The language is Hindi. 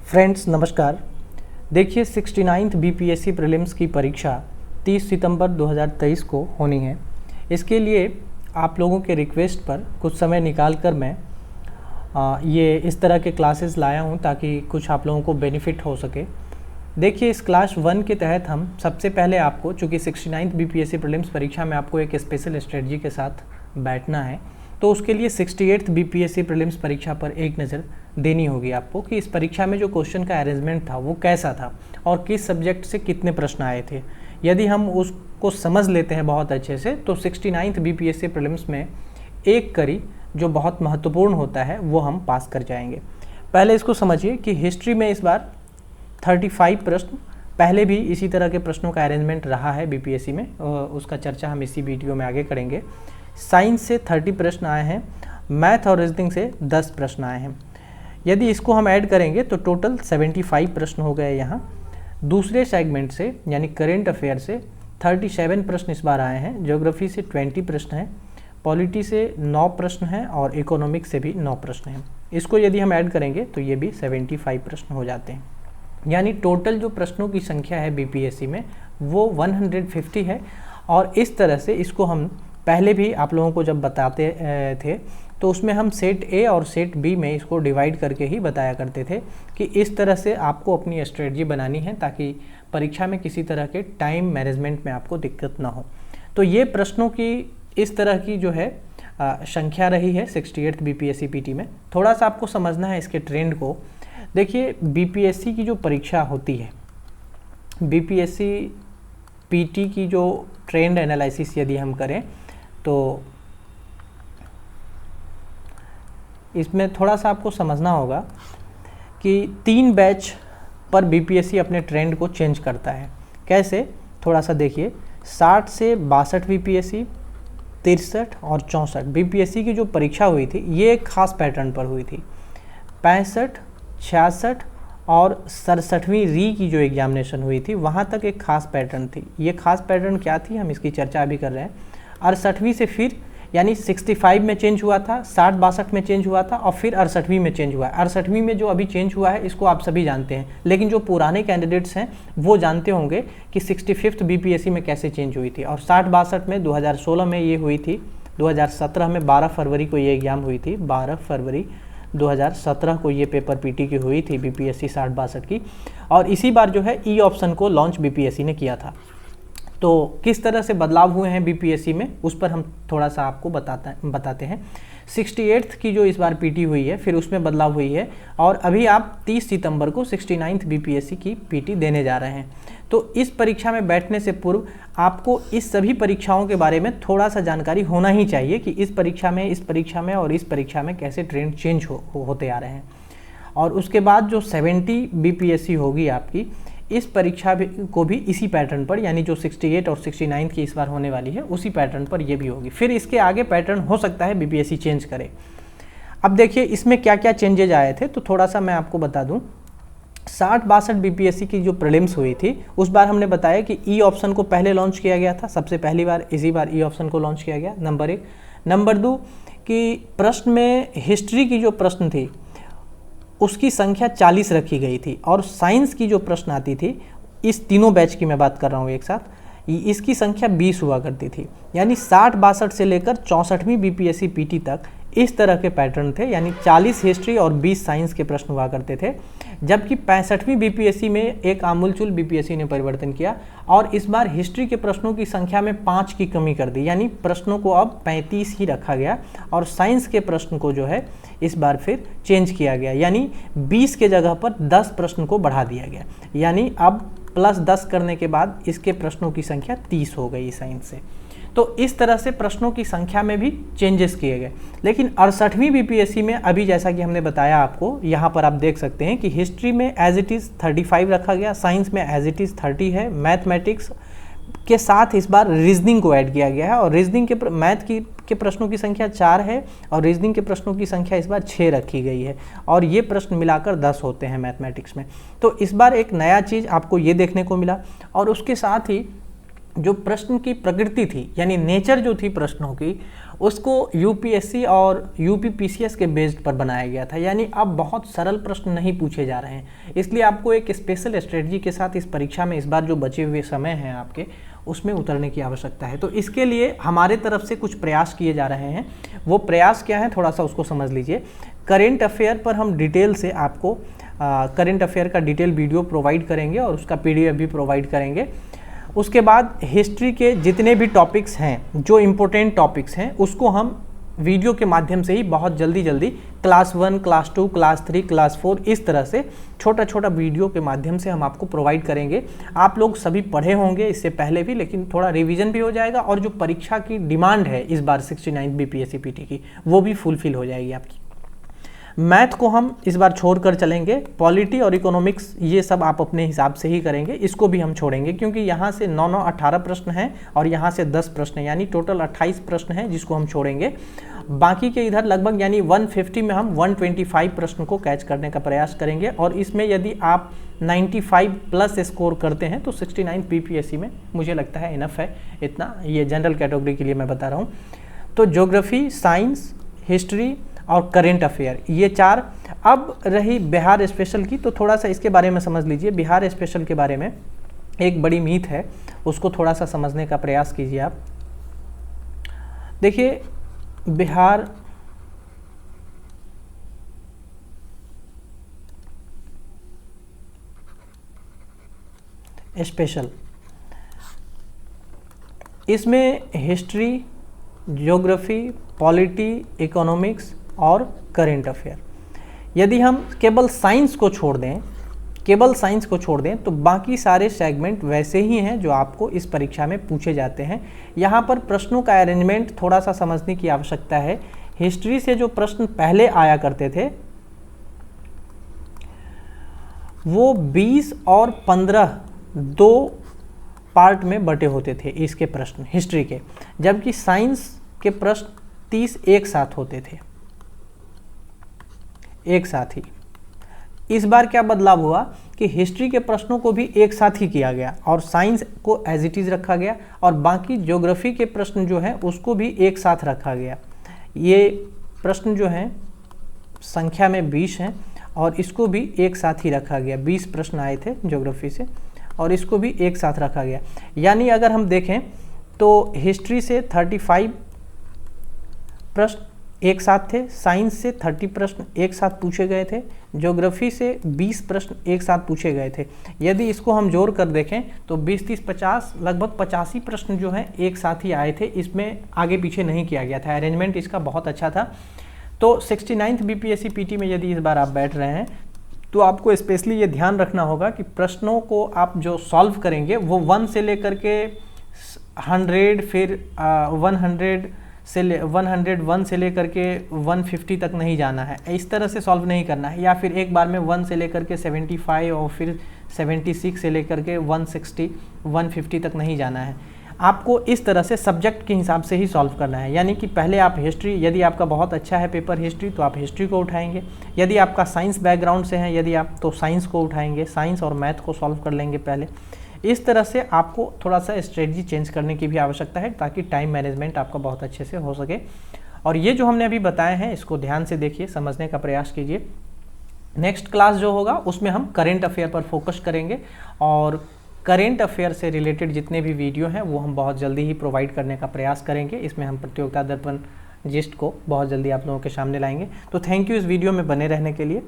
फ्रेंड्स नमस्कार। देखिए 69th बीपीएससी प्रीलिम्स की परीक्षा 30 सितंबर 2023 को होनी है। इसके लिए आप लोगों के रिक्वेस्ट पर कुछ समय निकाल कर मैं ये इस तरह के क्लासेस लाया हूँ ताकि कुछ आप लोगों को बेनिफिट हो सके। देखिए इस क्लास 1 के तहत हम सबसे पहले आपको, चूँकि 69th बीपीएससी प्रीलिम्स परीक्षा में आपको एक स्पेशल स्ट्रेटजी के साथ बैठना है, तो उसके लिए 68th बीपीएससी प्रीलिम्स परीक्षा पर एक नज़र देनी होगी आपको कि इस परीक्षा में जो क्वेश्चन का अरेंजमेंट था वो कैसा था और किस सब्जेक्ट से कितने प्रश्न आए थे। यदि हम उसको समझ लेते हैं बहुत अच्छे से तो 69th बीपीएससी प्रीलिम्स में एक कड़ी जो बहुत महत्वपूर्ण होता है वो हम पास कर जाएंगे। पहले इसको समझिए कि हिस्ट्री में इस बार 35 प्रश्न, पहले भी इसी तरह के प्रश्नों का अरेंजमेंट रहा है बीपीएससी में, उसका चर्चा हम इसी वीडियो में आगे करेंगे। साइंस से 30 प्रश्न आए हैं, मैथ और रीजनिंग से 10 प्रश्न आए हैं। यदि इसको हम ऐड करेंगे तो टोटल 75 प्रश्न हो गए यहाँ। दूसरे सेगमेंट से यानी करेंट अफेयर से 37 प्रश्न इस बार आए हैं, ज्योग्राफी से 20 प्रश्न हैं, पॉलिटी से 9 प्रश्न हैं और इकोनॉमिक्स से भी 9 प्रश्न हैं। इसको यदि हम ऐड करेंगे तो ये भी 75 प्रश्न हो जाते हैं। यानी टोटल जो प्रश्नों की संख्या है बीपीएससी में वो 150 है। और इस तरह से इसको हम पहले भी आप लोगों को जब बताते थे तो उसमें हम सेट ए और सेट बी में इसको डिवाइड करके ही बताया करते थे कि इस तरह से आपको अपनी स्ट्रेटजी बनानी है ताकि परीक्षा में किसी तरह के टाइम मैनेजमेंट में आपको दिक्कत ना हो। तो ये प्रश्नों की इस तरह की जो है संख्या रही है 68th बीपीएससी पीटी में। थोड़ा सा आपको समझना है इसके ट्रेंड को। देखिए बीपीएससी की जो परीक्षा होती है, बीपीएससी पीटी की जो ट्रेंड एनालिसिस यदि हम करें तो इसमें थोड़ा सा आपको समझना होगा कि 3 बैच पर बीपीएससी अपने ट्रेंड को चेंज करता है। कैसे, थोड़ा सा देखिए। 60 से 62 बीपीएससी, 63 और 64 बीपीएससी की जो परीक्षा हुई थी ये एक खास पैटर्न पर हुई थी। 65, 66 और 67वीं री की जो एग्जामिनेशन हुई थी वहाँ तक एक खास पैटर्न थी। ये खास पैटर्न क्या थी, हम इसकी चर्चा अभी कर रहे हैं। 68वीं से फिर यानी 65 में चेंज हुआ था, 60-62 में चेंज हुआ था और फिर 68वीं में चेंज हुआ है। 68वीं में जो अभी चेंज हुआ है इसको आप सभी जानते हैं, लेकिन जो पुराने कैंडिडेट्स हैं वो जानते होंगे कि 65th बीपीएससी में कैसे चेंज हुई थी। और 60-62 में 2016 में ये हुई थी, 2017 में 12 फरवरी को ये एग्ज़ाम हुई थी। 12 फरवरी 2017 को ये पेपर पीटी की हुई थी बीपीएससी 60-62 की। और इसी बार जो है ई ऑप्शन को लॉन्च बीपीएससी ने किया था। तो किस तरह से बदलाव हुए हैं बीपीएससी में उस पर हम थोड़ा सा आपको बताते हैं। 68th की जो इस बार पीटी हुई है फिर उसमें बदलाव हुई है और अभी आप 30 सितंबर को 69th बीपीएससी की पीटी देने जा रहे हैं। तो इस परीक्षा में बैठने से पूर्व आपको इस सभी परीक्षाओं के बारे में थोड़ा सा जानकारी होना ही चाहिए कि इस परीक्षा में और इस परीक्षा में कैसे ट्रेंड चेंज होते आ रहे हैं। और उसके बाद जो 70 बीपीएससी होगी आपकी, इस परीक्षा को भी इसी पैटर्न पर, यानी जो 68 और 69 की इस बार होने वाली है उसी पैटर्न पर ये भी होगी। फिर इसके आगे पैटर्न हो सकता है बीपीएससी चेंज करे। अब देखिए इसमें क्या क्या चेंजेज आए थे तो थोड़ा सा मैं आपको बता दूं। 60-62 बीपीएससी की जो प्रीलिम्स हुई थी उस बार हमने बताया कि ई ऑप्शन को पहले लॉन्च किया गया था, सबसे पहली बार इसी बार ई ऑप्शन को लॉन्च किया गया, नंबर 1। नंबर 2 कि प्रश्न में हिस्ट्री की जो प्रश्न थी उसकी संख्या 40 रखी गई थी और साइंस की जो प्रश्न आती थी, इस तीनों बैच की मैं बात कर रहा हूँ एक साथ, इसकी संख्या 20 हुआ करती थी। यानी 60-62 से लेकर 64वीं बीपीएससी पीटी तक इस तरह के पैटर्न थे, यानी 40 हिस्ट्री और 20 साइंस के प्रश्न हुआ करते थे। जबकि 65वीं बीपीएससी में एक आमूलचूल बीपीएससी ने परिवर्तन किया और इस बार हिस्ट्री के प्रश्नों की संख्या में 5 की कमी कर दी, यानी प्रश्नों को अब 35 ही रखा गया और साइंस के प्रश्न को जो है इस बार फिर चेंज किया गया, यानी 20 के जगह पर 10 प्रश्न को बढ़ा दिया गया। यानी अब प्लस 10 करने के बाद इसके प्रश्नों की संख्या 30 हो गई साइंस से। तो इस तरह से प्रश्नों की संख्या में भी चेंजेस किए गए। लेकिन 68वीं बीपीएससी में अभी जैसा कि हमने बताया आपको, यहाँ पर आप देख सकते हैं कि हिस्ट्री में एज इट इज़ 35 रखा गया, साइंस में एज इट इज़ 30 है, मैथमेटिक्स के साथ इस बार रीजनिंग को ऐड किया गया है और रीजनिंग के मैथ के प्रश्नों की संख्या 4 है और रीजनिंग के प्रश्नों की संख्या इस बार 6 रखी गई है और ये प्रश्न मिलाकर 10 होते हैं मैथमेटिक्स में। तो इस बार एक नया चीज़ आपको ये देखने को मिला। और उसके साथ ही जो प्रश्न की प्रकृति थी, यानी नेचर जो थी प्रश्नों की, उसको यूपीएससी और यूपीपीसीएस के बेस्ड पर बनाया गया था। यानी अब बहुत सरल प्रश्न नहीं पूछे जा रहे हैं, इसलिए आपको एक स्पेशल स्ट्रेटजी के साथ इस परीक्षा में इस बार जो बचे हुए समय हैं आपके, उसमें उतरने की आवश्यकता है। तो इसके लिए हमारे तरफ से कुछ प्रयास किए जा रहे हैं। वो प्रयास क्या है, थोड़ा सा उसको समझ लीजिए। करेंट अफेयर पर हम डिटेल से आपको करेंट अफेयर का डिटेल वीडियो प्रोवाइड करेंगे और उसका पीडीएफ भी प्रोवाइड करेंगे। उसके बाद हिस्ट्री के जितने भी टॉपिक्स हैं, जो इम्पोर्टेंट टॉपिक्स हैं, उसको हम वीडियो के माध्यम से ही बहुत जल्दी क्लास 1, क्लास 2, क्लास 3, क्लास 4 इस तरह से छोटा वीडियो के माध्यम से हम आपको प्रोवाइड करेंगे। आप लोग सभी पढ़े होंगे इससे पहले भी, लेकिन थोड़ा रिवीजन भी हो जाएगा और जो परीक्षा की डिमांड है इस बार 69 बीपीएससी पीटी की, वो भी फुलफिल हो जाएगी आपकी। मैथ को हम इस बार छोड़ कर चलेंगे, पॉलिटी और इकोनॉमिक्स ये सब आप अपने हिसाब से ही करेंगे, इसको भी हम छोड़ेंगे क्योंकि यहाँ से 9 18 प्रश्न हैं और यहाँ से 10 प्रश्न, यानी टोटल 28 प्रश्न हैं जिसको हम छोड़ेंगे। बाकी के इधर लगभग यानी 150 में हम 125 प्रश्न को कैच करने का प्रयास करेंगे और इसमें यदि आप 95 प्लस स्कोर करते हैं तो 69 बीपीएससी में मुझे लगता है इनफ है। इतना ये जनरल कैटेगरी के लिए मैं बता रहा हूँ। तो ज्योग्राफी, साइंस, हिस्ट्री और करेंट अफेयर, ये 4। अब रही बिहार स्पेशल की, तो थोड़ा सा इसके बारे में समझ लीजिए। बिहार स्पेशल के बारे में एक बड़ी मीथ है, उसको थोड़ा सा समझने का प्रयास कीजिए आप। देखिए, बिहार स्पेशल, इसमें हिस्ट्री, ज्योग्राफी, पॉलिटी, इकोनॉमिक्स और करेंट अफेयर। यदि हम केवल साइंस को छोड़ दें, तो बाकी सारे सेगमेंट वैसे ही हैं जो आपको इस परीक्षा में पूछे जाते हैं। यहाँ पर प्रश्नों का अरेंजमेंट थोड़ा सा समझने की आवश्यकता है। हिस्ट्री से जो प्रश्न पहले आया करते थे वो 20 और 15 दो पार्ट में बटे होते थे इसके प्रश्न हिस्ट्री के, जबकि साइंस के प्रश्न 30 एक साथ होते थे, एक साथ ही। इस बार क्या बदलाव हुआ कि हिस्ट्री के प्रश्नों को भी एक साथ ही किया गया और साइंस को एज इट इज़ रखा गया और बाकी ज्योग्राफी के प्रश्न जो हैं उसको भी एक साथ रखा गया। ये प्रश्न जो हैं संख्या में 20 हैं और इसको भी एक साथ ही रखा गया। 20 प्रश्न आए थे ज्योग्राफी से और इसको भी एक साथ रखा गया। यानी अगर हम देखें तो हिस्ट्री से 35 प्रश्न एक साथ थे, साइंस से 30 प्रश्न एक साथ पूछे गए थे, ज्योग्राफी से 20 प्रश्न एक साथ पूछे गए थे। यदि इसको हम जोड़ कर देखें तो 20, 30, 50 लगभग 85 प्रश्न जो हैं एक साथ ही आए थे। इसमें आगे पीछे नहीं किया गया था, अरेंजमेंट इसका बहुत अच्छा था। तो 69 बीपीएससी पीटी में यदि इस बार आप बैठ रहे हैं तो आपको स्पेशली ये ध्यान रखना होगा कि प्रश्नों को आप जो सॉल्व करेंगे वो 1 से लेकर के 100, फिर 101 से लेकर के 150 तक नहीं जाना है, इस तरह से सॉल्व नहीं करना है। या फिर एक बार में 1 से लेकर के 75 और फिर 76 से लेकर के 160, 150 तक नहीं जाना है। आपको इस तरह से सब्जेक्ट के हिसाब से ही सॉल्व करना है। यानी कि पहले आप हिस्ट्री, यदि आपका बहुत अच्छा है पेपर हिस्ट्री तो आप हिस्ट्री को उठाएंगे। यदि आपका साइंस बैकग्राउंड से है यदि आप, तो साइंस को उठाएंगे, साइंस और मैथ को सॉल्व कर लेंगे पहले। इस तरह से आपको थोड़ा सा स्ट्रेटजी चेंज करने की भी आवश्यकता है ताकि टाइम मैनेजमेंट आपका बहुत अच्छे से हो सके। और ये जो हमने अभी बताए हैं इसको ध्यान से देखिए, समझने का प्रयास कीजिए। नेक्स्ट क्लास जो होगा उसमें हम करेंट अफेयर पर फोकस करेंगे और करेंट अफेयर से रिलेटेड जितने भी वीडियो हैं वो हम बहुत जल्दी ही प्रोवाइड करने का प्रयास करेंगे। इसमें हम प्रतियोगिता दर्पण जिस्ट को बहुत जल्दी आप लोगों के सामने लाएंगे। तो थैंक यू इस वीडियो में बने रहने के लिए।